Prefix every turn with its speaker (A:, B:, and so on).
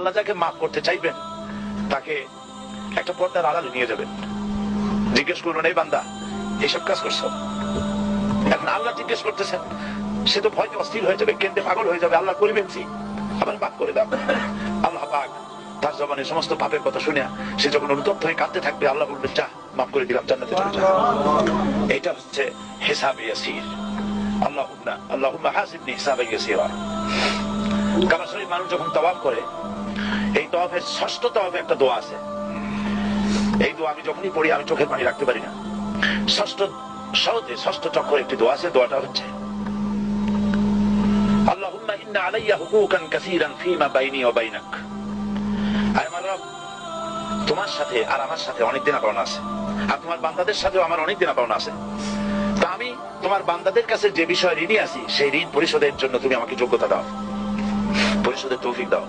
A: আল্লাহ যাকে মাফ করতে চাইবেন তাকে একটা পর্দার আড়ালে নিয়ে যাবেন, জিজ্ঞেস করবেন এই বান্দা এইসব কাজ করছো। এখন আল্লাহ জিজ্ঞেস করতেছেন, সে তো ভয়তে অস্থির হয়ে যাবে, কেন্দ্রে পাগল হয়ে যাবে, আল্লাহ করিবেন কি, আবার মাফ করে দাও। আল্লাহ পাক তার জবানে সমস্ত পাপের কথা শুনে সে যখন অনুতপ্ত হয়ে কাঁদতে থাকবে, আল্লাহ বলবেন যা মাফ করে দিলাম, জান্নাতে চলে যা। এটা হচ্ছে হিসাবে ইয়াসির। আল্লাহুম্মা হাসিবনি হিসাবান ইয়াসিরা। কাবা শরীফ মানুষ যখন তাওয়াফ করে, এই তাওয়াফের ষষ্ঠ তাওয়াফে একটা দোয়া আছে। এই দোয়া আমি যখনই পড়ি আমি চোখের পানি রাখতে পারি না। ষষ্ঠ চক্করে একটি দোয়া আছে, দোয়াটা হচ্ছে আল্লাহুম্মা ইন্না আলাইয়া হুকুকান কাসীরান ফীমা বাইনি ওয়া বাইনাক। আয় আমার রব, তোমার সাথে আর আমার সাথে অনেক দেনা পাওনা আছে, আর তোমার বান্দাদের সাথেও আমার অনেক দেনা পাওনা আছে। তা আমি তোমার বান্দাদের কাছে যে বিষয়ে ঋণী আছি, সেই ঋণ পরিশোধের জন্য তুমি আমাকে যোগ্যতা দাও, পরিশোধের তৌফিক দাও।